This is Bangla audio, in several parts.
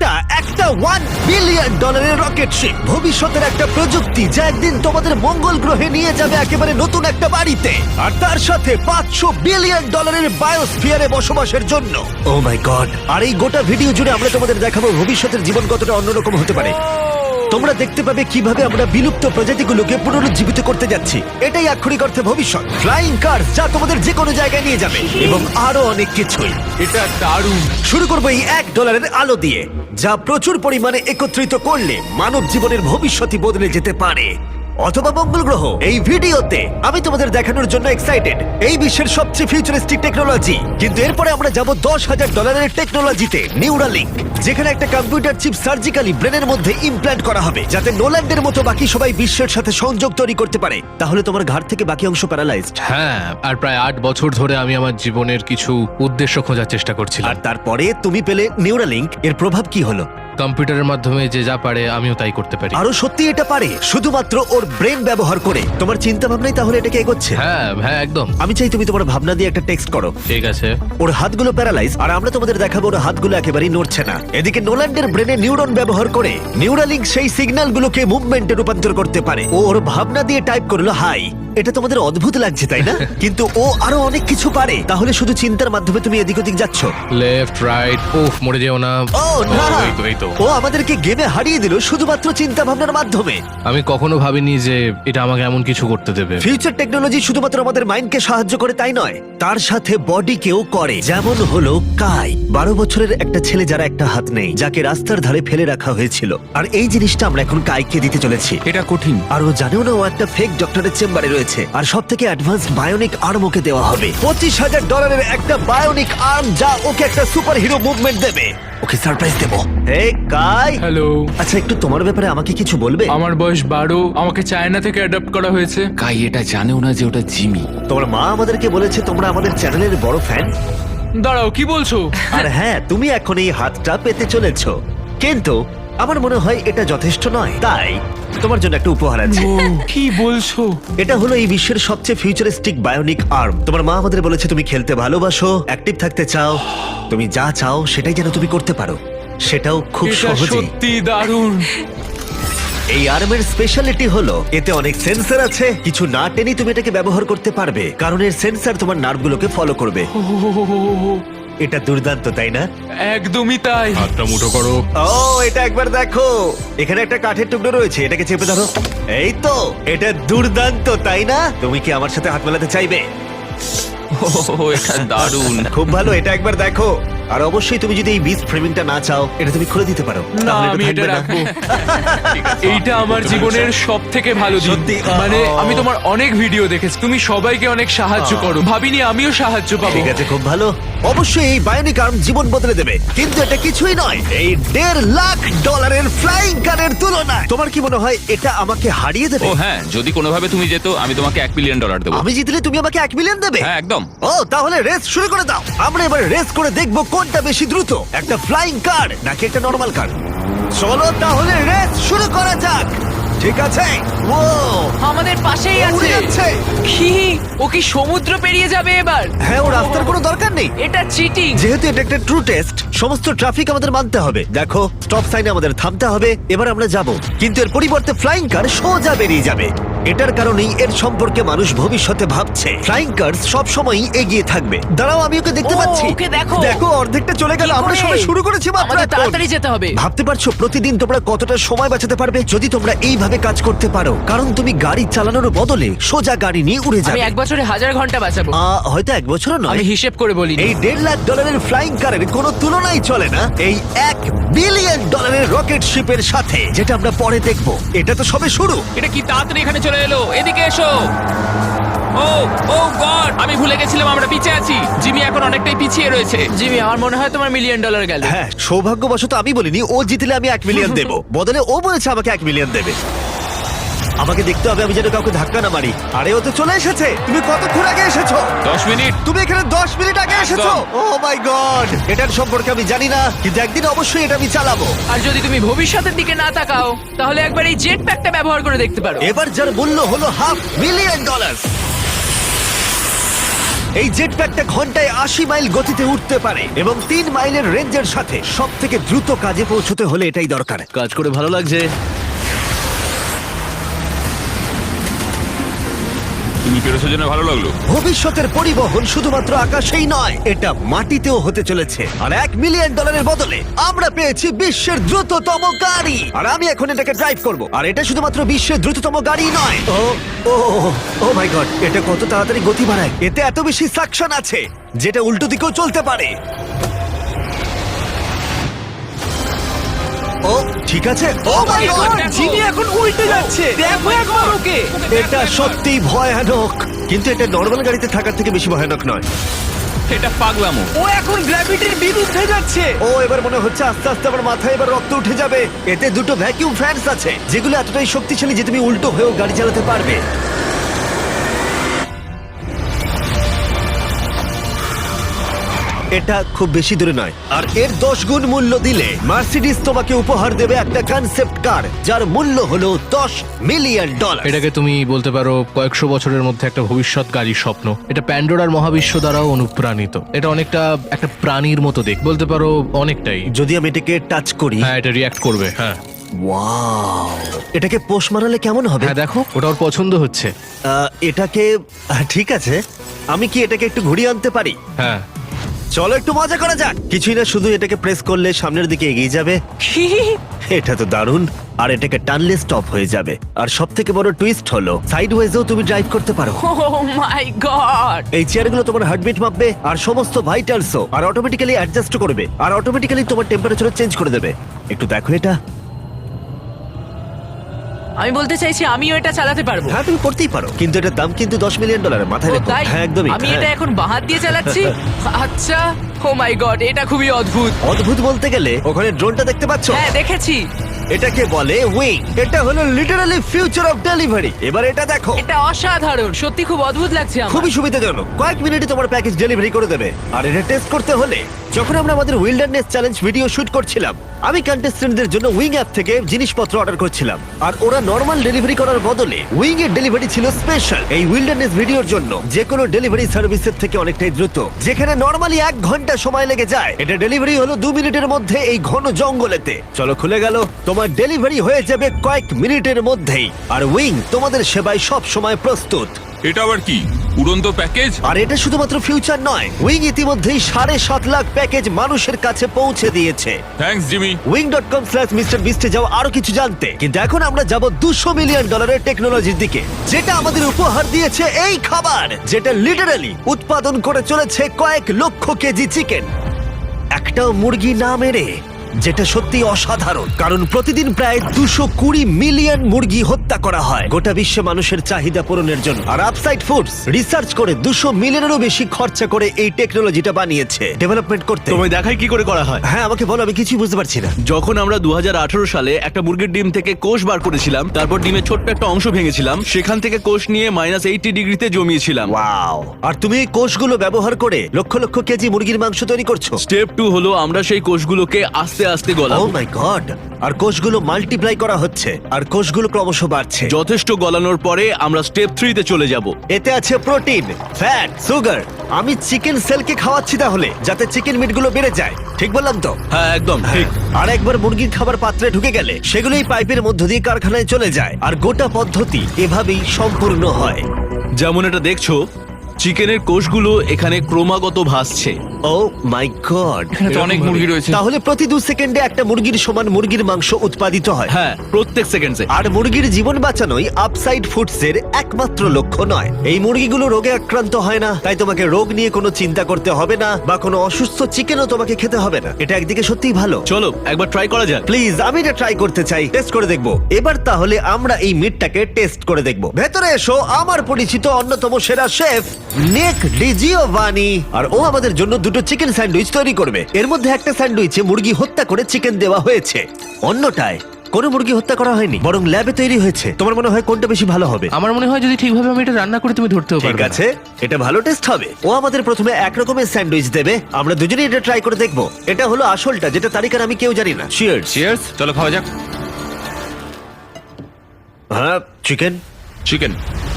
এটা একটা $1 বিলিয়ন রকেট শিপ, ভবিষ্যতের একটা প্রযুক্তি যা একদিন তোমাদের মঙ্গল গ্রহে নিয়ে যাবে একেবারে নতুন একটা বাড়িতে, আর তার সাথে $500 বিলিয়ন বায়োস্ফিয়ারে বসবাসের জন্য। ও মাই গড! আর এই গোটা ভিডিও জুড়ে আমরা তোমাদের দেখাবো ভবিষ্যতের জীবন কতটা অন্যরকম হতে পারে। তোমরা দেখতে পাবে কিভাবে আমরা বিলুপ্ত প্রজাতিগুলোকে পুনরুজ্জীবিত করতে যাচ্ছি। এটাই আক্ষরিক অর্থে ভবিষ্যৎ। ফ্লাইং কার যা তোমাদের যে কোনো জায়গায় নিয়ে যাবে, এবং আরো অনেক কিছুই। এটা দারুণ। শুরু করবো এই $1 আলো দিয়ে, যা প্রচুর পরিমাণে একত্রিত করলে মানব জীবনের ভবিষ্যৎই বদলে যেতে পারে, অথবা মঙ্গল গ্রহ। এই ভিডিওতে আমি তোমাদের দেখানোর জন্য এক্সাইটেড এই বিশ্বের সবচেয়ে ফিউচারিস্টিক টেকনোলজি। কিন্তু এরপরে আমরা যাব $10,000 টেকনোলজিতে, নিউরালিঙ্ক, যেখানে একটা কম্পিউটার চিপ সার্জিক্যালি ব্রেনের মধ্যে ইমপ্ল্যান্ট করা হবে, যাতে নোল্যান্ডের মতো বাকি সবাই বিশ্বের সাথে সংযোগ তৈরি করতে পারে। তাহলে তোমার ঘাড় থেকে বাকি অংশ প্যারালাইজড। হ্যাঁ, আর প্রায় 8 বছর ধরে আমি আমার জীবনের কিছু উদ্দেশ্য খোঁজার চেষ্টা করছিলাম। আর তারপরে তুমি পেলে নিউরালিঙ্ক। এর প্রভাব কি হলো? কম্পিউটারের মাধ্যমে যে যা পারে আমিও তাই করতে পারি। আরো সত্যি এটা পারে, শুধুমাত্র ওর ব্রেন ব্যবহার করে। তোমার চিন্তা ভাবনাই তাহলে এটাকে এগোচ্ছে। হ্যাঁ হ্যাঁ, একদম। আমি চাই তুমি তোমার ভাবনা দিয়ে একটা টেক্সট করো। ঠিক আছে। ওর হাতগুলো প্যারালাইজ, আর আমরা তোমাদের দেখাবো ওর হাতগুলো একেবারেই নড়ছে না। এদিকে নোল্যান্ডের ব্রেনে নিউরন ব্যবহার করে নিউরালিঙ্ক সেই সিগন্যালগুলোকে মুভমেন্টে রূপান্তর করতে পারে। ও ওর ভাবনা দিয়ে টাইপ করলো হাই। এটা তোমাদের অদ্ভুত লাগছে তাই না? কিন্তু ও আরো অনেক কিছু পারে। তাহলে শুধু চিন্তার মাধ্যমে তুমি এদিক ওদিক যাচ্ছ। লেফট রাইট, উফ, মরে যেও না। ও না, এই তো। ও আমাদেরকে গেমে হারিয়ে দিল শুধুমাত্র চিন্তা ভাবনার মাধ্যমে। আমি কখনো ভাবিনি যে এটা আমাকে এমন কিছু করতে দেবে। ফিউচার টেকনোলজি শুধুমাত্র আমাদের মাইন্ডকে সাহায্য করে তাই নয়, তার সাথে বডিকেও করে। যেমন হলো কাই, 12 বছরের একটা ছেলে যারা একটা হাত নেই, যাকে রাস্তার ধারে ফেলে রাখা হয়েছিল। আর এই জিনিসটা আমরা এখন কাইকে দিতে চলেছি। এটা কঠিন। আর ও জানেও না ও একটা ফেক ডক্টরের চেম্বারে রয়েছে। আর সব থেকে অ্যাডভান্সড বায়োনিক আর্ম ওকে দেওয়া হবে। $25,000 একটা বায়োনিক আর্ম, যা ওকে একটা সুপার হিরো মুভমেন্ট দেবে। ওকে সারপ্রাইজ দেবো। হে কাই। হ্যালো। আচ্ছা, একটু তোমার ব্যাপারে আমাকে কিছু বলবে? আমার বয়স 12, আমাকে চায়না থেকে অ্যাডাপ্ট করা হয়েছে। কাই এটা জানেও না যে ওটা জিমি। তোমার মা আমাদেরকে বলেছে তোমরা আমাদের চ্যানেলের বড় ফ্যান। দাঁড়াও, কি বলছো? আর হ্যাঁ, তুমি এখন এই হাতটা পেতে চলেছো, কিন্তু আমার মনে হয় এটা যথেষ্ট নয়। তাই তোমার জন্য একটা উপহার আছে। কি বলছো? এটা হলো এই বিশ্বের সবচেয়ে ফিউচারিস্টিক বায়োনিক আর্ম। তোমার মা আমাদের বলেছে তুমি খেলতে ভালোবাসো, অ্যাক্টিভ থাকতে চাও, তুমি যা চাও সেটাই যেন তুমি করতে পারো, সেটাও খুব এটা সহজে। সত্যি দারুণ। এই আর্মের স্পেশালিটি হলো এতে অনেক সেন্সর আছে। কিছু না টেনে তুমি এটাকে ব্যবহার করতে পারবে, কারণ এর সেন্সর তোমার নার্ভগুলোকে ফলো করবে। এটা দুর্দান্ত, তাই না? একদমই তাই। হাতটা মুঠো করো। ও, এটা একবার দেখো। এখানে একটা কাঠের টুকরো রয়েছে, এটাকে চেপে ধরো। এই তো, এটা দুর্দান্ত, তাই না? তুমি কি আমার সাথে হাত মেলাতে চাইবে? ও এটা দারুণ। খুব ভালো, এটা একবার দেখো। আর অবশ্যই তুমি যদি এই বিচ ফ্রেমিংটা না চাও, এটা তুমি খুলে দিতে পারো। না, তাহলে আমি এটা থাকবে না। রাখবো। এইটা আমার জীবনের সব থেকে ভালো দিন। সত্যি, মানে আমি তোমার অনেক ভিডিও দেখেছি, তুমি সবাইকে অনেক সাহায্য করো। ভাবিনি আমিও সাহায্য পাবো। ঠিক আছে, খুব ভালো। অবশ্যই এই বায়োনিক আর্ম জীবন বদলে দেবে, কিন্তু এটা কিছুই নয় এই $1.5 ফ্লাইং কারের তুলনায়। তোমার কি মনে হয় এটা আমাকে হারিয়ে দেবে? ও হ্যাঁ, যদি কোনোভাবে তুমি যেত আমি তোমাকে $1 বিলিয়ন দেবো। আমি জিতলে তুমি আমাকে $1 মিলিয়ন দেবে? হ্যাঁ একদম। ও, তাহলে রেস শুরু করে দাও। আমরা এবার রেস করে দেখবো কোনটা বেশি দ্রুত, একটা ফ্লাইং কার নাকি একটা নরমাল কার। চলো তাহলে রেস শুরু করা যাক। ঠিক আছে। ও, আমাদের পাশেই ও উড়ে আছে। যাচ্ছে। কি? ও কি সমুদ্র পেরিয়ে যাবে এবার? হ্যাঁ, ও রাস্তার কোনো দরকার নেই। এটা চিটিং। যেহেতু এটা একটা ট্রু টেস্ট, সমস্ত ট্রাফিক আমাদের মানতে হবে। দেখো, স্টপ সাইনে আমাদের থামতে হবে। এবার আমরা যাব, কিন্তু এর পরিবর্তে ফ্লাইং কার সোজা বেরিয়ে যাবে। এটার কারণেই এর সম্পর্কে মানুষ ভবিষ্যতে ভাবছে ফ্লাইং কার সব সময়ই এগিয়ে থাকবে। দাঁড়াও, আমি ওকে দেখতে ও, পাচ্ছি। ওকে দেখো। দেখো, অর্ধেকটা চলে গেল। কি আমরা করে? সবাই শুরু করেছি মাত্র আমাদের এখন। তাড়াতাড়ি যেতে হবে। ভাবতে পারছো প্রতিদিন তোমরা কতটা সময় বাঁচাতে পারবে যদি তোমরা এইভাবে কাজ করতে পারো? কারণ তুমি গাড়ি চালানোর বদলে সোজা গাড়ি নিয়ে উড়ে আমি যাবে। 1 বছরে 1000 ঘন্টা বাঁচাবো। হয়তো 1 বছরও নয়। আমি হিসেব করে বলি। এই $1.5 ফ্লাইং কারের কোনো তুলনাই চলে না এই $1 বিলিয়ন রকেট শিপের সাথে, যেটা আমরা পরে দেখব। এটা তো সবে শুরু। এটা কি তাড়াতাড়ি এখানে চলে এলো? এদিকে এসো। ও ও গড, আমি ভুলে গেছিলাম আমরা পিছিয়ে আছি। জিমি এখন অনেকটাই পিছিয়ে রয়েছে। জিমি, আমার মনে হয় তোমার $1 মিলিয়ন গেল। হ্যাঁ, সৌভাগ্যবশত আমি বলিনি ও জিতলে আমি $1 মিলিয়ন দেব, বদলে ও বলেছে আমাকে $1 মিলিয়ন দেবে। আমাকে দেখতে হবে আমি যেন কাউকে ধাক্কা না মারি। আরে, ও তো চলে এসেছে। তুমি কতক্ষণ আগে এসেছো? 10 মিনিট। তুমি এখানে 10 মিনিট আগে এসেছো? ও মাই গড, এটার সম্পর্কে আমি জানি না, কিন্তু একদিন অবশ্যই এটা আমি চালাবো। আর যদি তুমি ভবিষ্যতের দিকে না তাকাও, তাহলে একবার এই জেট প্যাকটা ব্যবহার করে দেখতে পারো। এবার যার মূল্য হলো $500 মিলিয়ন। এই জেট প্যাকটা ঘন্টায় 80 মাইল গতিতে উঠতে পারে এবং 3 মাইলের রেঞ্জের সাথে সব থেকে দ্রুত কাজে পৌঁছতে হলে এটাই দরকার। কাজ করে ভালো লাগছে। তুমি পেরেছো জেনে ভালো লাগলো। ভবিষ্যতের পরিবহন শুধুমাত্র আকাশেই নয়, এটা মাটিতেও হতে চলেছে। আর $1 মিলিয়ন বদলে আমরা পেয়েছি বিশ্বের দ্রুততম গাড়ি, আর আমি এখন এটাকে ড্রাইভ করব। আর এটা শুধুমাত্র বিশ্বের দ্রুততম গাড়ি নয়, ও মাই গড, এটা কত তাড়াতাড়ি গতি বাড়ায়! এতে এত বেশি সাকশন আছে যেটা উল্টো দিকেও চলতে পারে। ও ঠিক আছে। ও মাই গড, জিমি এখন উল্টে যাচ্ছে, দেখো একবার ওকে। এটা সত্যি ভয়ানক, কিন্তু এটা নর্মাল গাড়িতে থাকার থেকে বেশি ভয়ানক নয়। এটা পাগলামো। ও এখন গ্র্যাভিটির বিরুদ্ধে যাচ্ছে। ও এবার মনে হচ্ছে আস্তে আস্তে আমার মাথায় এবার রক্ত উঠে যাবে। এতে দুটো ভ্যাকিউম ফ্যানস আছে যেগুলো এতটাই শক্তিশালী যে তুমি উল্টো হয়েও গাড়ি চালাতে পারবে। এটা খুব বেশি দূরে নয়, আর এর 10 গুণ মূল্য দিলে মার্সিডিজ তোমাকে উপহার দেবে একটা কনসেপ্ট কার যার মূল্য হলো $10 মিলিয়ন। এটাকে তুমি বলতে পারো কয়েকশো বছরের মধ্যে একটা ভবিষ্যৎ গাড়ির স্বপ্ন। এটা প্যান্ডোরার মহাবিশ্ব দ্বারাও অনুপ্রাণিত। এটা অনেকটা একটা প্রাণীর মতো দেখ, বলতে পারো অনেকটাই। যদি আমি এটাকে টাচ করি, হ্যাঁ, এটা রিয়াক্ট করবে। হ্যাঁ ওয়াও, এটাকে পোষ মারালে কেমন হবে? হ্যাঁ, দেখো ওটা ওর পছন্দ হচ্ছে। এটাকে ঠিক আছে, আমি কি এটাকে একটু ঘুরিয়ে আনতে পারি? হ্যাঁ, চলো একটু মজা করা যাক। কিছুই না, শুধু এটাকে প্রেস করলে সামনের দিকে এগিয়ে যাবে। এটা তো দারুণ। আর এটাকে টানলে স্টপ হয়ে যাবে। আর সব থেকে বড় টুইস্ট হলো সাইড ওয়েজেও তুমি ড্রাইভ করতে পারো। ও মাই গড! এই চেয়ারগুলো তোমার হার্টবিট মাপবে আর সমস্ত ভাইটালসও, আর অটোমেটিক্যালি অ্যাডজাস্ট করবে, আর অটোমেটিক্যালি তোমার টেম্পারেচার চেঞ্জ করে দেবে। একটু দেখো এটা। আমি বলতে চাইছি আমিও এটা চালাতে পারবো। হ্যাঁ, তুমি করতেই পারো, কিন্তু এটার দাম কিন্তু $10 মিলিয়ন। মাথায় ও রেখো। তাই? হ্যাঁ, একদমই। আমি হ্যাঁ। এটা এখন বাহাত দিয়ে চালাচ্ছি। আচ্ছা, ও মাই গড, এটা খুবই অদ্ভুত। অদ্ভুত বলতে গেলে ওখানে ড্রোনটা দেখতে পাচ্ছ? হ্যাঁ, দেখেছি। এটাকে বলে উইং। এটা হলো লিটারালি ফিউচার অফ ডেলিভারি। এবার এটা দেখো, এটা অসাধারণ, সত্যি খুব অদ্ভুত লাগছে আমার। খুবই সুবিধাজনক। কয়েক মিনিটে তোমার প্যাকেজ ডেলিভারি করে দেবে। আর এটা টেস্ট করতে হলে, যখন আমরা আমাদের উইল্ডারনেস চ্যালেঞ্জ ভিডিও শুট করছিলাম, আমি কন্টেস্টেন্টদের জন্য উইং অ্যাপ থেকে জিনিসপত্র অর্ডার করছিলাম, আর ওরা নর্মাল ডেলিভারি করার বদলে উইং এর ডেলিভারি ছিল স্পেশাল। এই উইল্ডারনেস ভিডিওর জন্য যে কোনো ডেলিভারি সার্ভিসের থেকে অনেকটাই দ্রুত। যেখানে নর্মালি 1 ঘন্টা সময় লেগে যায়, এটা ডেলিভারি হলো 2 মিনিটের মধ্যে এই ঘন জঙ্গলেতে। চলো, খুলে গেল। তোমার ডেলিভারি হয়ে যাবে কয়েক মিনিটের মধ্যেই। আর উইং তোমাদের সেবায় সব সময় প্রস্তুত। এটা আবার কি উড়ন্ত প্যাকেজ? আর এটা শুধুমাত্র ফিউচার নয়, উইং ইতিমধ্যেই 7.5 লাখ প্যাকেজ মানুষের কাছে পৌঁছে দিয়েছে। Thanks Jimmy. wing.com/MrBeast এ যাও আরো কিছু জানতে। কিন্তু এখন আমরা যাব $200 মিলিয়ন টেকনোলজির দিকে, যেটা আমাদের উপহার দিয়েছে এই খাবার, যেটা লিটারালি উৎপাদন করে চলেছে কয়েক লক্ষ কেজি চিকেন একটাও মুরগি না মেরে, যেটা সত্যি অসাধারণ। কারণ প্রতিদিন প্রায় 220 মিলিয়ন মুরগি হত্যা করা হয় গোটা বিশ্বে মানুষের চাহিদা পূরণের জন্য। আর আপসাইড ফুডস রিসার্চ করে 200 মিলিয়নেরও বেশি খরচা করে এই টেকনোলজিটা বানিয়েছে, ডেভেলপমেন্ট করতে। তোমায় দেখাই কি করে করা হয়। হ্যাঁ, আমাকে বলো, আমি কিছুই বুঝতে পারছি না। যখন আমরা 2018 সালে একটা মুরগির ডিম থেকে কোষ বার করেছিলাম, তারপর ডিমের ছোট্ট একটা অংশ ভেঙেছিলাম, সেখান থেকে কোষ নিয়ে -80 ডিগ্রিতে জমিয়েছিলাম। ওয়াও! আর তুমি এই কোষগুলো ব্যবহার করে লক্ষ লক্ষ কেজি মুরগির মাংস তৈরি করছো। স্টেপ 2 হলো আমরা সেই কোষগুলোকে আস্তে আস্তে ও গলাবো। মাই গড! আর কোষগুলো মাল্টিপ্লাই করা হচ্ছে, আর কোষগুলো ক্রমশ বাড়ছে। যথেষ্ট গলানোর পরে আমরা স্টেপ 3 তে চলে যাব। এতে আছে প্রোটিন, ফ্যাট, সুগার। আমি চিকেন সেলকে খাওয়াচ্ছি তাহলে, যাতে চিকেন মিটগুলো বেড়ে যায়। ঠিক বললাম তো? হ্যাঁ, একদম ঠিক। আর একবার মুরগির খাবার পাত্রে ঢুকে গেলে সেগুলোই পাইপের মধ্য দিয়ে কারখানায় চলে যায়। আর গোটা পদ্ধতি এভাবেই সম্পূর্ণ হয়। যেমন এটা দেখছো, চিকেনের কোষগুলো এখানে ক্রমাগত ভাসছে। ও মাই গড! এখানে তো অনেক মুরগি রয়েছে। তাহলে প্রতি 2 সেকেন্ডে একটা মুরগির সমান মুরগির মাংস উৎপাদিত হয়। হ্যাঁ, প্রত্যেক সেকেন্ডে। আর মুরগির জীবন বাঁচানোই আপসাইড ফুডসের একমাত্র লক্ষ্য নয়। এই মুরগিগুলো রোগে আক্রান্ত হয় না, তাই তোমাকে রোগ নিয়ে কোনো চিন্তা করতে হবে না, বা কোনো অসুস্থ চিকেনও তোমাকে খেতে হবে না। এটা একদিকে সত্যিই ভালো। চলো একবার ট্রাই করা যাক। প্লিজ, আমি এটা ট্রাই করতে চাই, টেস্ট করে দেখবো। এবার তাহলে আমরা এই মিটটাকে টেস্ট করে দেখবো। ভেতরে এসো, আমার পরিচিত অন্যতম সেরা শেফ নিক ডিজিওভানি। আর ও আমাদের জন্য দুটো চিকেন স্যান্ডউইচ তৈরি করবে। এর মধ্যে একটা স্যান্ডউইচে মুরগি হত্যা করে চিকেন দেওয়া হয়েছে, অন্যটায় কোনো মুরগি হত্যা করা হয়নি, বরং ল্যাবে তৈরি হয়েছে। তোমার মনে হয় কোনটা বেশি ভালো হবে? আমার মনে হয় যদি ঠিকভাবে আমি এটা রান্না করে তুমি ধরতেও ঠিক পারবে। আছে, এটা ভালো টেস্ট হবে। ও আমাদের প্রথমে এক রকমের স্যান্ডউইচ দেবে, আমরা দুজনেই এটা ট্রাই করে দেখবো। এটা হলো আসলটা, যেটা তারিকার আমি কেউ জানি না। চিয়ার্স। চিয়ার্স। চলো খাওয়া যাক। হ্যাঁ, চিকেন। চিকেন।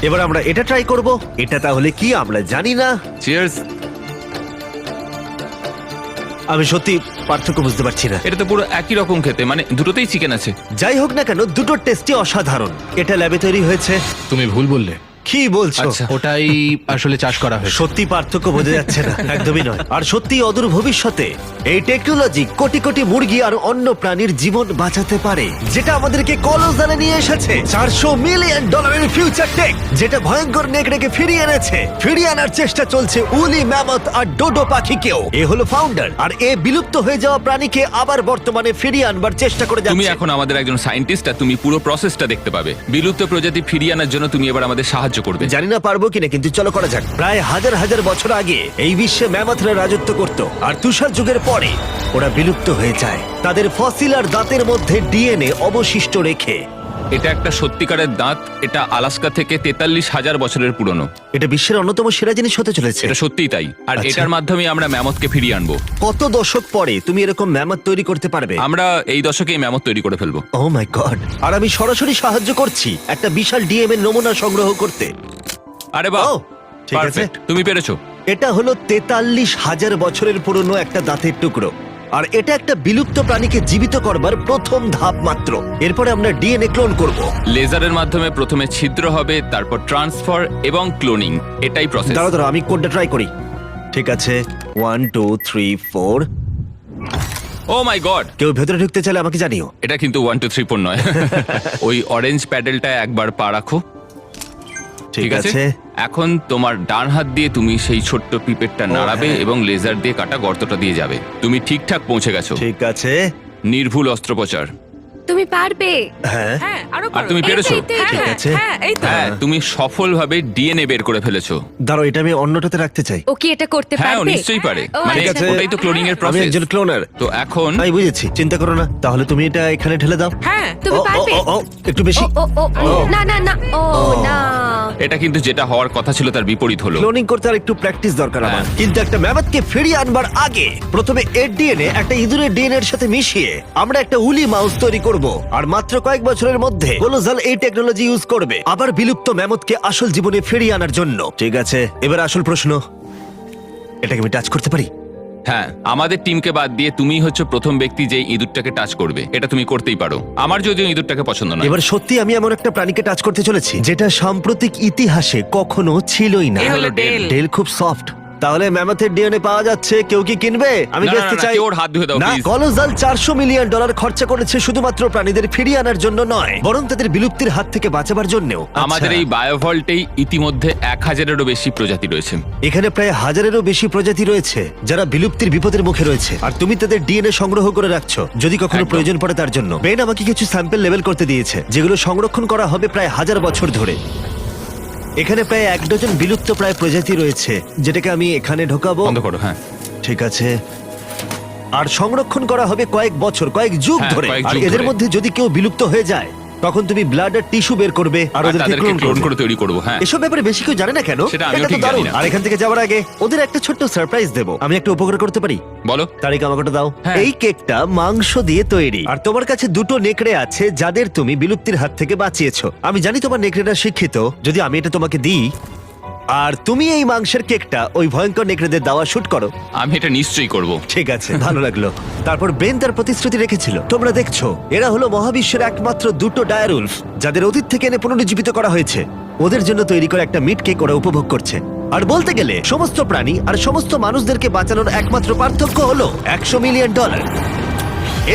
এবার আমরা এটা ট্রাই করব। এটা তাহলে কি আমরা জানি না। চিয়ার্স। আমি সত্যি পার্থক্য বুঝতে পারছি না। এটা তো পুরো একই রকম খেতে, মানে দুটোতেই চিকেন আছে। যাই হোক না কেন, দুটো টেস্টই অসাধারণ। এটা ল্যাবে তৈরি হয়েছে। তুমি ভুল বললে, কি বলছো? আচ্ছা। ওটাই আসলে চাষ করা হয়েছে। সত্যি পার্থক্য বোঝা যাচ্ছে না, একদমই নয়। আর সত্যি অদূর ভবিষ্যতে এই টেকনোলজি কোটি কোটি মুরগি আর অন্য প্রাণীর জীবন বাঁচাতে পারে, যেটা আমাদেরকে কলোজালে নিয়ে এসেছে। $400 মিলিয়ন ফিউচার টেক, যেটা ভয়ঙ্কর নেকড়েকে ফিরিয়ে এনেছে। ফিরিয়ে আনার চেষ্টা চলছে উলি ম্যামথ আর ডোডো পাখিকেও। এ হলো ফাউন্ডার, আর এ বিলুপ্ত হয়ে যাওয়া প্রাণীকে আবার বর্তমানে ফিরিয়ে আনবার চেষ্টা করে তুমি যাচ্ছে। এখন আমাদের একজন সায়েন্টিস্ট, আর তুমি পুরো প্রসেসটা দেখতে পাবে। বিলুপ্ত প্রজাতি ফিরিয়ে আনার জন্য তুমি এবার আমাদের সাহায্য করবে। জানি না পারবো কিনা, কিন্তু চলো করা যাক। প্রায় হাজার হাজার বছর আগে এই বিশ্বে ম্যামথরা রাজত্ব করত, আর তুষার যুগের পরে ওরা বিলুপ্ত হয়ে যায়, তাদের ফসিল আর দাঁতের মধ্যে ডিএনএ অবশিষ্ট রেখে। এটা একটা সত্যিকারের দাঁত। এটা আলাস্কা থেকে 43,000 বছরের পুরনো। এটা বিশ্বের অন্যতম সেরা জিনিস হতে চলেছে। এটা সত্যিই তাই। আর আচ্ছা। এটার মাধ্যমে আমরা ম্যামথকে ফিরিয়ে আনবো। কত দশক পরে তুমি এরকম ম্যামথ তৈরি করতে পারবে? আমরা এই দশকেই ম্যামথ তৈরি করে ফেলবো। ও মাই গড! আর আমি সরাসরি সাহায্য করছি একটা বিশাল ডিএনএ নমুনা সংগ্রহ করতে। আরে বাহ, ও, ঠিক আছে। পারফেক্ট, তুমি পেরেছো। এটা হলো 43,000 বছরের পুরনো একটা দাঁতের টুকরো, আর এটা একটা বিলুপ্ত প্রাণীকে জীবিত করবার প্রথম ধাপ মাত্র। এরপরে আমরা ডিএনএ ক্লোন করব। লেজারের মাধ্যমে প্রথমে ছিদ্র হবে, তারপর ট্রান্সফার এবং ক্লোনিং। এটাই প্রসেস। দাঁড়াও দাঁড়াও, আমি কোডটা ট্রাই করি। ঠিক আছে, 1 2 3 4। ও মাই গড, কেউ ভেতরে ঢুকতে চাইলে আমাকে জানিও। এটা কিন্তু 1 2 3 4 নয়। ওই অরেঞ্জ প্যাডেলটা একবার পা রাখো। ঠিক আছে, এখন তোমার ডান হাত দিয়ে তুমি সেই ছোট্ট পিপেটটা নাড়াবে হ্যাঁ। এবং লেজার দিয়ে কাটা গর্তটা দিয়ে যাবে। তুমি ঠিকঠাক পৌঁছে গেছো। ঠিক আছে। নির্ভুল অস্ত্রোপচার। তুমি পারবে। হ্যাঁ, হ্যাঁ আরো আর তুমি পেরেছো। ঠিক আছে। হ্যাঁ এই তো। হ্যাঁ, তুমি সফলভাবে ডিএনএ বের করে ফেলেছো। দাঁড়াও, এটা আমি অন্যটাতে রাখতে চাই। ও কি এটা করতে হ্যাঁ, ও পারবে? নিশ্চয়ই পারে। ও, মানে ঠিক আছে। ওটাই তো ক্লোনিং এর আমি প্রসেস। একজন ক্লোনার। তো এখন আমি বুঝেছি, চিন্তা করো না। তাহলে তুমি এটা এখানে ঢেলে দাও। হ্যাঁ তুমি ও, ও, পারবে। ও, ও, একটু বেশি। ও ও ও, না না না, ও না। এটা কিন্তু যেটা হওয়ার কথা ছিল তার বিপরীত হলো। ক্লোনিং করতে আর একটু প্র্যাকটিস দরকার আমার। হ্যাঁ। কিন্তু একটা ম্যামথকে ফিরিয়ে আনবার আগে প্রথমে এর ডিএনএ একটা ইঁদুরের ডিএনএ এর সাথে মিশিয়ে আমরা একটা উলি মাউস তৈরি করব। আর মাত্র কয়েক বছরের মধ্যে কোলোজাল এই টেকনোলজি ইউজ করবে আবার বিলুপ্ত ম্যামথকে আসল জীবনে ফিরিয়ে আনার জন্য। ঠিক আছে, এবার আসল প্রশ্ন, এটাকে আমি টাচ করতে পারি? হ্যাঁ, আমাদের টিমকে বাদ দিয়ে তুমিই হচ্ছে প্রথম ব্যক্তি যে ইঁদুরটাকে টাচ করবে। এটা তুমি করতেই পারো। আমার যদিও ইঁদুরটাকে পছন্দ না। এবার সত্যি আমি এমন একটা প্রাণীকে টাচ করতে চলেছি যেটা সাম্প্রতিক ইতিহাসে কখনো ছিলই না। এ হলো ডেল। ডেল খুব সফট। তাহলে ম্যামথের ডিএনএ পাওয়া যাচ্ছে, কেউ কি কিনবে? আমি না, বেচতে না, না, চাই। কেউ ওর হাত ধুয়ে দাও, না, please। কলোজাল $400 মিলিয়ন খরচা করেছে শুধুমাত্র প্রাণীদের ফিরিয়ে আনার জন্য নয়, বরং তাদের বিলুপ্তির হাত থেকে বাঁচাবার জন্যও। আমাদের আচ্ছা, এই বায়োভল্টেই ইতিমধ্যে 1000-এরও বেশি প্রজাতি রয়েছে। এখানে প্রায় 1000-এরও বেশি প্রজাতি রয়েছে যারা বিলুপ্তির বিপদের মুখে রয়েছে, আর তুমি তাদের ডিএনএ সংগ্রহ করে রাখছো যদি কখনো একদম। প্রয়োজন পড়ে তার জন্য। বেন আমাকে কিছু স্যাম্পল লেভেল করতে দিয়েছে যেগুলো সংরক্ষণ করা হবে প্রায় 1000 বছর ধরে। এখানে প্রায় 1 ডজন বিলুপ্ত প্রায় প্রজাতি রয়েছে, যেটাকে আমি এখানে ঢোকাবো। বন্ধ করো। হ্যাঁ, ঠিক আছে। আর সংরক্ষণ করা হবে কয়েক বছর, কয়েক যুগ হ্যাঁ, ধরে। কয়েক আর যুগ এদের ধরে। মধ্যে যদি কেউ বিলুপ্ত হয়ে যায় তখন তুমি ব্লাড আর টিস্যু বের করবে আর আর ওদেরকে তাদেরকে ক্লোন ক্লোন করবে। করে তৈরি করবো। হ্যাঁ, এসব ব্যাপারে বেশি কেউ জানে না কেন? সেটা আমিও এটা তো ঠিক জানি দারুণ। না। আর এখান থেকে যাওয়ার আগে ওদের একটা ছোট্ট সারপ্রাইজ দেবো। আমি একটা উপকার করতে পারি? বলো। তারিখ আমাকে ওটা দাও। হ্যাঁ। এই কেকটা মাংস দিয়ে তৈরি, আর তোমার কাছে দুটো নেকড়ে আছে যাদের তুমি বিলুপ্তির হাত থেকে বাঁচিয়েছো। আমি জানি তোমার নেকড়েরা শিক্ষিত। যদি আমি এটা তোমাকে দিই আর তুমি এই মাংসের কেকটা ওই ভয়ঙ্কর নেকড়েদের দাওয়া শুট করো। আমি এটা নিশ্চয়ই করব। ঠিক আছে, ভালো লাগলো। তারপর বেন তার প্রতিশ্রুতি রেখেছিল। তোমরা দেখছো, এরা হলো মহাবিশ্বের একমাত্র দুটো ডায়ারুলফ যাদের অতীত থেকে এনে পুনরুজ্জীবিত করা হয়েছে। ওদের জন্য তৈরি করা একটা মিট কেক ওরা উপভোগ করছে। আর বলতে গেলে সমস্ত প্রাণী আর সমস্ত মানুষদেরকে বাঁচানোর একমাত্র পার্থক্য হলো $100 মিলিয়ন।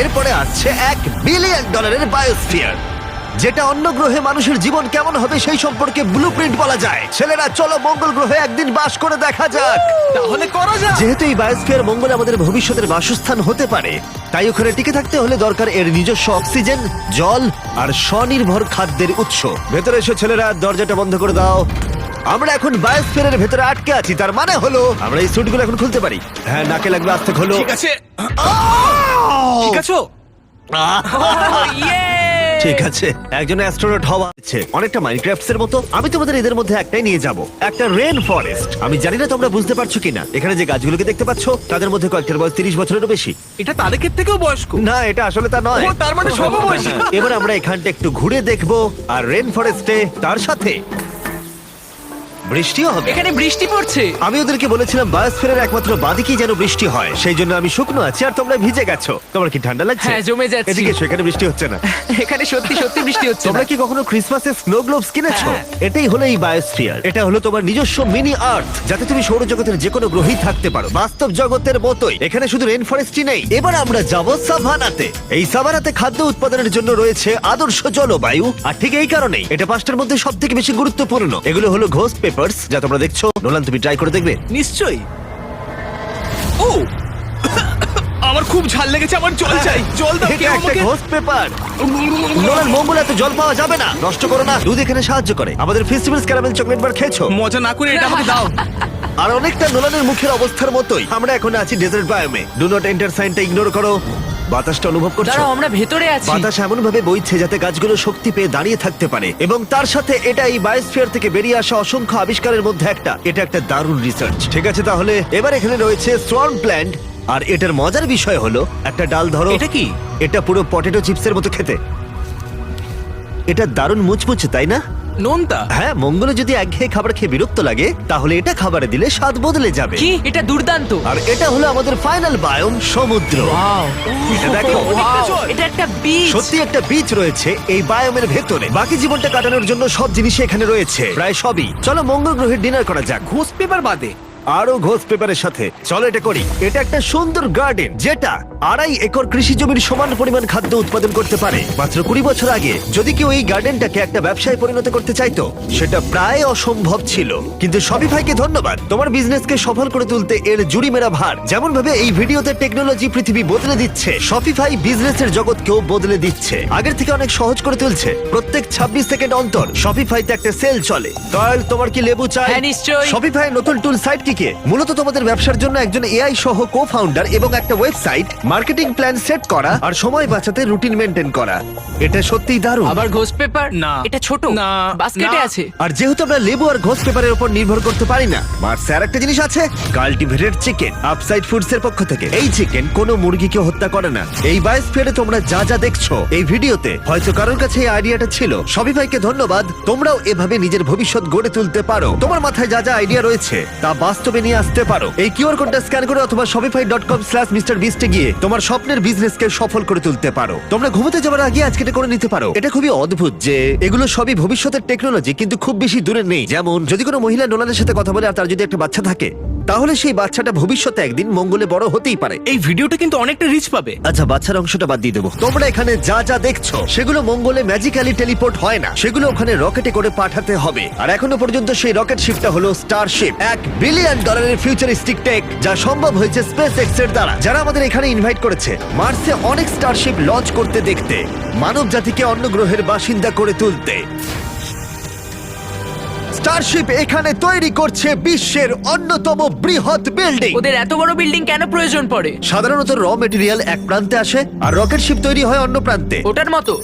এরপরে আসছে $1 বিলিয়ন বায়োস্ফিয়ার, যেটা অন্য গ্রহে মানুষের জীবন কেমন হবে সেই সম্পর্কে ব্লুপ্রিন্ট বলা যায়। ছেলেরা, চলো মঙ্গল গ্রহে একদিন বাস করে দেখা যাক। তাহলে করা যাক। যেহেতু এই বায়োস্ফিয়ার মঙ্গলে আমাদের ভবিষ্যতের বাসস্থান হতে পারে, তাই ওখানে টিকে থাকতে হলে দরকার এর নিজস্ব অক্সিজেন, জল আর স্বনির্ভর খাদ্যের উৎস। ভেতরে এসো ছেলেরা, দরজাটা বন্ধ করে দাও। আমরা এখন বায়োস্ফিয়ারের ভেতরে আটকে আছি, তার মানে হলো আমরা এই স্যুটগুলো এখন খুলতে পারি। হ্যাঁ, নাকে লাগবে, আস্তে খোলো। ঠিক আছে, ঠিক আছে। ঠিক আছে, একজন অ্যাস্ট্রোনট হওয়া আছে অনেকটা মাইনক্রাফটস এর মতো। আমি তোমাদের এদের মধ্যে একটাই নিয়ে যাব, একটা রেন ফরেস্ট। আমি জানি না তোমরা বুঝতে পারছো কিনা, এখানে যে গাছগুলোকে দেখতে পাচ্ছ তাদের মধ্যে কয়েকটার বয়স 30 বছরেরও বেশি। এটা তাদের থেকেও বয়স্ক। না, এটা আসলে তা নয়। ও, তার মানে সমবয়সী। এবার আমরা এখানটা একটু ঘুরে দেখবো আর রেন ফরেস্টে তার সাথে বৃষ্টিও হবে। এখানে বৃষ্টি পড়ছে। আমি ওদেরকে বলেছিলাম বায়োস্ফিয়ারের একমাত্র বাদিকেই যেন বৃষ্টি হয়, সেই জন্য আমি শুকনো আছি আর তোমরা ভিজে গেছো। তোমার কি ঠান্ডা লাগছে? হ্যাঁ, জমে যাচ্ছি। এদিকে এসো, এখানে বৃষ্টি হচ্ছে না। এখানে সত্যি সত্যি বৃষ্টি হচ্ছে তোমরা না। কি কখনো ক্রিসমাসে স্নো গ্লোবস কিনেছো? হ্যাঁ। এটাই হলো এই বায়োস্ফিয়ার। এটা হলো তোমার নিজস্ব মিনি আর্থ, যাতে তুমি সৌরজগতের যে কোনো গ্রহেই থাকতে পারো, বাস্তব জগতের মতোই। এখানে শুধু রেন ফরেস্টই নেই, এবার আমরা যাব সাভানাতে। এই সাভানাতে খাদ্য উৎপাদনের জন্য রয়েছে আদর্শ জলবায়ু, আর ঠিক এই কারণেই এটা পাঁচটার মধ্যে সব থেকে বেশি গুরুত্বপূর্ণ। এগুলো হলো ঘোস্ট পেপারস, যা তোমরা দেখছো। নোলান, তুমি ট্রাই করে দেখবে? নিশ্চয়ই। ও আমার খুব ঝাল লেগেছে, আমার জল চাই, জল দাও এটা কেউ একটা আমাকে। Ghost paper. নোলান, মঙ্গলে এত জল পাওয়া যাবে না, নষ্ট করো না। দুধ এখানে সাহায্য করে। আমাদের ফেস্টিভ্যালস ক্যারামেল চকলেট বার খেয়েছো? মজা না করে এটা আমাকে দাও। আর অনেকটা নোলানের মুখের অবস্থার মতোই আমরা এখন আছি ডেজার্ট বায়োমে। ডু নট এন্টার সাইনটা ইগনোর করো। বাতাসটা অনুভব করছো? দাঁড়াও, আমরা ভেতরে আছি। বাতাস এমন ভাবে বইছে যাতে গাছগুলো শক্তি পেয়ে দাঁড়িয়ে থাকতে পারে, এবং তার সাথে এটা এই বায়োস্ফিয়ার থেকে বেরিয়ে আসা অসংখ্য আবিষ্কারের মধ্যে একটা। এটা একটা দারুণ রিসার্চ। ঠিক আছে, তাহলে এবার এখানে রয়েছে সোয়ার্ম প্ল্যান্ট, আর এটার মজার বিষয় হলো একটা ডাল ধরো। এটা কি? এটা পুরো পটেটো চিপসের মতো খেতে। এটা দারুণ মুচমুচে, তাই না? নোনতা। হ্যাঁ, মঙ্গলে যদি একঘেয়ে খাবার খেয়ে বিরক্ত লাগে, তাহলে এটা খাবারে দিলে স্বাদ বদলে যাবে। কি, এটা দুর্দান্ত। আর এটা হলো আমাদের ফাইনাল বায়োম, সমুদ্র। ওয়াও, এটা দেখো, এটা একটা বিচ। সত্যি একটা বিচ রয়েছে এই বায়োমের ভেতরে। বাকি জীবনটা কাটানোর জন্য সব জিনিসই এখানে রয়েছে, প্রায় সবই। চলো মঙ্গল গ্রহের ডিনার করা যাক। ঘোস্ট পেপার বাদে আরো ঘোষ পেপারের সাথে চলো এটা করি। এটা একটা সুন্দর গার্ডেন, যেটা 2.5 একর কৃষি জমির সমান পরিমাণ খাদ্য উৎপাদন করতে পারে। মাত্র 20 বছর আগে যদি কেউ এই গার্ডেনটাকে একটা ব্যবসায় পরিণত করতে চাইতো, সেটা প্রায় অসম্ভব ছিল। কিন্তু শপিফাইকে ধন্যবাদ, তোমার বিজনেসকে সফল করে তুলতে এর জুড়ি মেরা ভার। যেমন ভাবে এই ভিডিওতে টেকনোলজি পৃথিবী বদলে দিচ্ছে, শপিফাই বিজনেসের জগৎকেও বদলে দিচ্ছে। আগের থেকে অনেক সহজ করে তুলছে। প্রত্যেক 26 সেকেন্ড অন্তর শপিফাইতে একটা সেল চলে। কার্ল, তোমার কি লেবু চাই? হ্যাঁ, নিশ্চয়ই। শপিফাই নতুন টুল সাইট কি মূলত তোমাদের ব্যবসার জন্য একজন এআই সহ কো-ফাউন্ডার এবং একটা ওয়েবসাইট, মার্কেটিং প্ল্যান সেট করা আর সময় বাঁচাতে রুটিন মেনটেন করা। এটা সত্যিই দারুণ। আবার ঘোস্ট পেপার? না। এটা ছোট। না। বাস্কেটে না। আছে। আর যেহেতু আমরা লেবু আর ঘোষ পেপারের উপর নির্ভর করতে পারি না, মার্সে আর একটা জিনিস আছে, কাল্টিভেটেড চিকেন, আপসাইড ফুডস এর পক্ষ থেকে। এই চিকেন কোনো মুরগিকে হত্যা করে না। এই বায়োস্ফিয়ারে তোমরা যা যা দেখছো এই ভিডিওতে, হয়তো কারোর কাছে এই আইডিয়াটা ছিল। শপিফাইকে ধন্যবাদ, তোমরাও এভাবে নিজের ভবিষ্যৎ গড়ে তুলতে পারো। তোমার মাথায় যা যা আইডিয়া রয়েছে তা বাস্তবে নিয়ে আসতে পারো। এই কিউআর কোডটা স্ক্যান করে অথবা shopify.com/mrbeast এ গিয়ে তোমার স্বপ্নের বিজনেসকে সফল করে তুলতে পারো। তোমরা ঘুমোতে যাওয়ার আগে আজকে এটা করে নিতে পারো। এটা খুবই অদ্ভুত যে এগুলো সবই ভবিষ্যতের টেকনোলজি, কিন্তু খুব বেশি দূরে নেই। যেমন যদি কোনো মহিলা নোলানের সাথে কথা বলে আর তার যদি একটা বাচ্চা থাকে, তাহলে সেই বাচ্চাটা ভবিষ্যতে একদিন মঙ্গলে বড় হতেই পারে। এই ভিডিওটা কিন্তু অনেকটা রিচ পাবে। আচ্ছা, বাচ্চার অংশটা বাদ দিয়ে দেবো। তোমরা এখানে যা যা দেখছো সেগুলো মঙ্গলে ম্যাজিক্যালি টেলিপোর্ট হয় না, সেগুলো ওখানে রকেটে করে পাঠাতে হবে। আর এখনো পর্যন্ত সেই রকেট শিপটা হলো স্টারশিপ, $1 বিলিয়ন ফিউচারিস্টিক টেক, যা সম্ভব হয়েছে স্পেস এক্স এর দ্বারা, যারা আমাদের এখানে ইনভাইট করেছে মার্সে অনেক স্টারশিপ লঞ্চ করতে দেখতে, মানব জাতিকে অন্য গ্রহের বাসিন্দা করে তুলতে। স্টারশিপ এখানে তৈরি করছে বিশ্বের অন্যতম বৃহৎ বিল্ডিং। ওদের এত বড় বিল্ডিং কেন প্রয়োজন পড়ে? সাধারণত র মেটেরিয়াল এক প্রান্তে আসে আর রকেট শিপ তৈরি হয় অন্য প্রান্তে। ওটার মতো?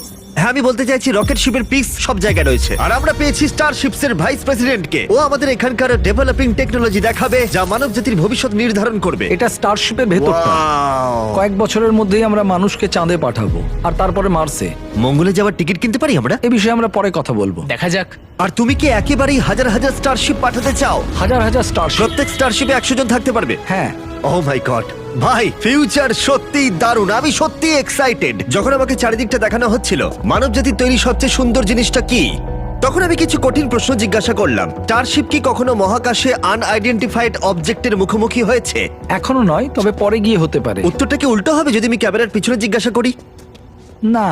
হ্যাঁ, আমি বলতে চাইছি রকেট শিপের পিক্স সব জায়গায় রয়েছে। আর আমরা পেয়েছি স্টারশিপস এর ভাইস প্রেসিডেন্টকে। ও আমাদের এখানকার ডেভেলপিং টেকনোলজি দেখাবে যা মানব জাতির ভবিষ্যৎ নির্ধারণ করবে। এটা স্টারশিপের ভেতরটা। Wow! কয়েক বছরের মধ্যেই আমরা মানুষকে চাঁদে পাঠাবো, আর তারপরে মার্সে। মঙ্গলে যাওয়ার টিকিট কিনতে পারি আমরা? এ বিষয়ে আমরা পরে কথা বলবো। দেখা যাক। আর তুমি কি একেবারেই হাজার হাজার স্টারশিপ পাঠাতে চাও? হাজার হাজার স্টারশিপ। প্রত্যেক স্টারশিপে 100 জন থাকতে পারবে? হ্যাঁ। ও মাই গড, ভাই ফিউচার সত্যিই দারুণ। আমি সত্যি এক্সাইটেড। যখন আমাকে চারিদিকটা দেখানো হচ্ছিল মানব জাতির তৈরি সবচেয়ে সুন্দর জিনিসটা কি, তখন আমি কিছু কঠিন প্রশ্ন জিজ্ঞাসা করলাম। স্টারশিপ কি কখনো মহাকাশে আনআইডেন্টিফাইড অবজেক্টের মুখোমুখি হয়েছে? এখনো নয়, তবে পরে গিয়ে হতে পারে। উত্তরটা কি উল্টো হবে যদি আমি ক্যামেরার পিছনে জিজ্ঞাসা করি? না।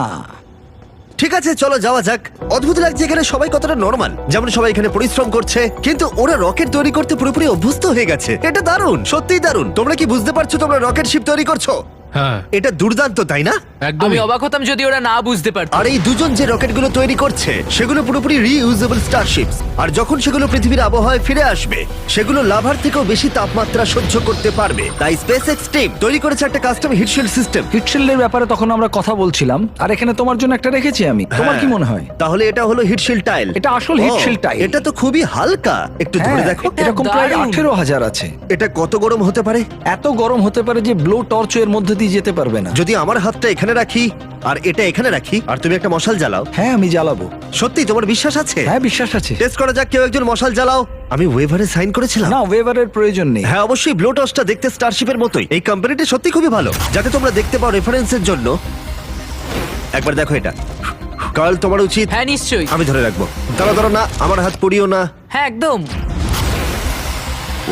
ঠিক আছে, চলো যাওয়া যাক। অদ্ভুত লাগছে এখানে সবাই কতটা নরমাল। যেমন সবাই এখানে পরিশ্রম করছে, কিন্তু ওরা রকেট তৈরি করতে পুরোপুরি অভ্যস্ত হয়ে গেছে। এটা দারুণ, সত্যিই দারুণ। তোমরা কি বুঝতে পারছো তোমরা রকেট শিপ তৈরি করছো? হ্যাঁ, এটা দুর্দান্ত, তাই না? আমি একদমই। অবাক হতাম যদি ওরা না বুঝতে পারতো। আর এই দুজন যে রকেটগুলো তৈরি করছে সেগুলো পুরোপুরি রিইউজেবল স্টারশিপস। আর যখন সেগুলো পৃথিবীর আবহাওয়ায় ফিরে আসবে, সেগুলো লাভার থেকেও বেশি তাপমাত্রা সহ্য করতে পারবে। তাই স্পেস এক্স টিম তৈরি করেছে একটা কাস্টম হিটশিল্ড সিস্টেম। হিটশিল্ডের ব্যাপারে তখন আমরা কথা বলছিলাম, আর এখানে তোমার জন্য একটা রেখেছি আমি। তোমার কি মনে হয়? তাহলে এটা হলো হিটশিল্ড টাইল। এটা আসল হিটশিল্ড টাইল। এটা তো খুবই হালকা, একটু ধরে হ্যাঁ, দেখো। এরকম প্রায় দারুণ। 18,000 আছে। এটা কত গরম হতে পারে? এত গরম হতে পারে যে ব্লো টর্চ এর মধ্যে দিয়ে যেতে পারবে না। যদি আমার হাতটা এখানে এখানে রাখি আর এটা এখানে রাখি আর তুমি একটা মশাল জ্বালাও। হ্যাঁ আমি জ্বালাবো। সত্যি তোমার বিশ্বাস আছে? হ্যাঁ বিশ্বাস আছে। টেস্ট করা যাক, কেউ একজন মশাল জ্বালাও। আমি ওয়েভারে সাইন করেছিলাম। না ওয়েভারের প্রয়োজন নেই। হ্যাঁ অবশ্যই, ব্লোটসটা দেখতে স্টারশিপের মতোই। এই কোম্পানিটি সত্যি খুবই ভালো, যাতে তোমরা দেখতে পাও রেফারেন্সের জন্য। একবার দেখো এটা। কার্ল তোমার উচিত। হ্যাঁ নিশ্চয়ই। আমি ধরে রাখবো। দাঁড়া না, আমার হাত পুড়িও না। হ্যাঁ একদম।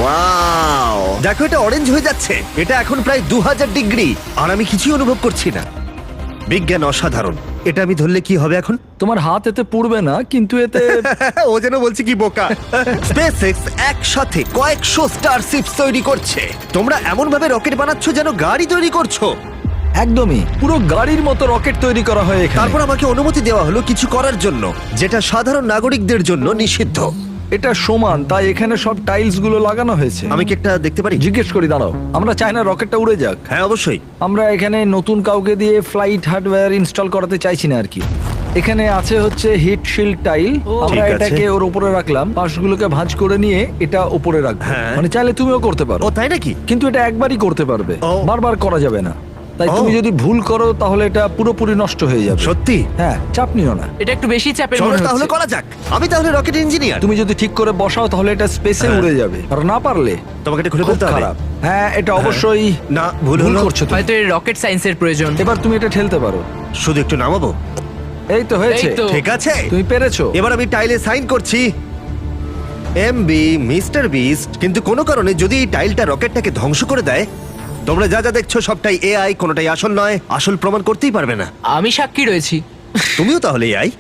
ওয়াও, দেখো এটা অরেঞ্জ হয়ে যাচ্ছে। এটা এখন প্রায় 2000 ডিগ্রি আর আমি কিছুই অনুভব করছি না। বিজ্ঞান অসাধারণ। এটা আমি ধরলে কি হবে এখন? তোমার হাত এতে পুড়বে না, কিন্তু এতে ও যেন বলছে কি বোকা। স্পেসএক্স একসাথে কয়েকশো স্টারশিপ তৈরি করছে। তোমরা এমন ভাবে রকেট বানাচ্ছ যেন গাড়ি তৈরি করছো। একদমই পুরো গাড়ির মতো রকেট তৈরি করা হয় এখানে। তারপর আমাকে অনুমতি দেওয়া হলো কিছু করার জন্য, যেটা সাধারণ নাগরিকদের জন্য নিষিদ্ধ। এটা সমান, তাই এখানে সব টাইলস গুলো লাগানো হয়েছে। আমি কি একটা দেখতে পারি? জিজ্ঞেস করি, দাঁড়াও। আমরা চাই না রকেটটা উড়ে যাক। হ্যাঁ অবশ্যই। আমরা এখানে নতুন কাউকে দিয়ে ফ্লাইট হার্ডওয়্যার ইনস্টল করাতে চাইছি না আর কি। এখানে আছে হচ্ছে হিট শিল্ড টাইল। আমরা ঠিক আছে। এটাকে ওর উপরে রাখলাম, পাশগুলোকে ভাঁজ করে নিয়ে এটা উপরে রাখবো। হ্যাঁ। মানে চাইলে তুমিও করতে পারো, ও তাই নাকি? কিন্তু এটা একবারই করতে পারবে, ও। বারবার করা যাবে না। তাই ও। তুমি যদি ভুল করো তাহলে এটা পুরোপুরি নষ্ট হয়ে যাবে। সত্যি? হ্যাঁ, চাপ নিও না। এটা একটু বেশি চাপের চলো মনে তাহলে হচ্ছে। করা যাক। আমি তাহলে রকেট ইঞ্জিনিয়ার। তুমি যদি ঠিক করে বসাও তাহলে এটা স্পেসে হ্যাঁ। উড়ে যাবে, আর না পারলে তোমাকে এটা খুলে খুব ফেলতে হবে। খারাপ। হ্যাঁ, এটা অবশ্যই না, ভুল ভুল হলো। করছো তুমি। হয়তো এর রকেট সায়েন্সের প্রয়োজন। এবার তুমি এটা ঠেলতে পারো। শুধু একটু নামাবো। এই তো হয়েছে। এই তো। ঠিক আছে, তুমি পেরেছো। এবার আমি টাইলে সাইন করছি। MB mister beast. কিন্তু কোনো কারণে যদি এই টাইলটা রকেটটাকে ধ্বংস করে দেয়, তোমরা যা যা দেখছো সবটাই এআই, কোনোটাই আসল নয়। আসল প্রমাণ করতেই পারবে না। আমি সাক্ষী রয়েছি। তুমিও তাহলে এআই।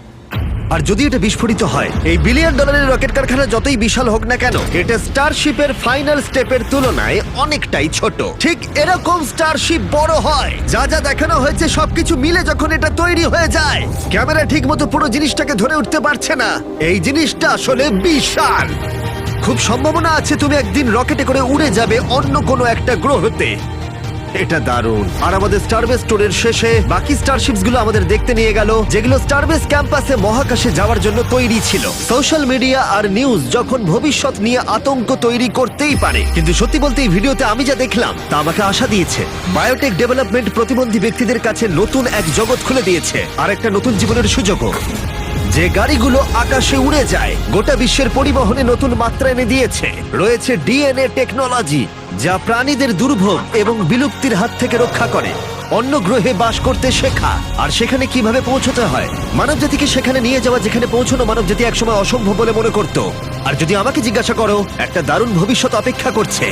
আর যদি এটা বিস্ফোরিত হয়, এই $1 বিলিয়ন রকেট কারখানা যতই বিশাল হোক না কেন, এটা স্টারশিপের ফাইনাল স্টেপের তুলনায় অনেকটাই ছোট। ঠিক এরকম স্টারশিপ বড় হয়। যা যা দেখানো হয়েছে সবকিছু মিলে যখন এটা তৈরি হয়ে যায়, ক্যামেরা ঠিকমতো পুরো জিনিসটাকে ধরে উঠতে পারছে না। এই জিনিসটা আসলে বিশাল। খুব সম্ভাবনা আছে তুমি একদিন রকেটে করে উড়ে যাবে অন্য কোনো একটা গ্রহতে। এটা দারুণ। আর আমাদের স্টারবেস ট্যুরের শেষে বাকি স্টারশিপস গুলো আমাদের দেখতে নিয়ে গেল, যেগুলো স্টারবেস ক্যাম্পাসে মহাকাশে যাওয়ার জন্য তৈরি ছিল। সোশ্যাল মিডিয়া আর নিউজ যখন ভবিষ্যৎ নিয়ে আতঙ্ক তৈরি করতেই পারে, কিন্তু সত্যি বলতে এই ভিডিওতে আমি যা দেখলাম তা আমাকে আশা দিয়েছে। বায়োটেক ডেভেলপমেন্ট প্রতিবন্ধী ব্যক্তিদের কাছে নতুন এক জগৎ খুলে দিয়েছে, আর একটা নতুন জীবনের সুযোগও। যে গাড়িগুলো আকাশে উড়ে যায়, গোটা বিশ্বের পরিবহনে নতুন মাত্রা এনে দিয়েছে। রয়েছে ডিএনএ টেকনোলজি, যা প্রাণীদের দুর্ভোগ এবং বিলুপ্তির হাত থেকে রক্ষা করে। অন্য গ্রহে বাস করতে শেখা, আর সেখানে কিভাবে পৌঁছতে হয়। মানবজাতিকে সেখানে নিয়ে যাওয়া যেখানে পৌঁছানো মানবজাতি একসময় অসম্ভব বলে মনে করত। আর যদি আমাকে জিজ্ঞাসা করো, একটা দারুণ ভবিষ্যৎ অপেক্ষা করছে।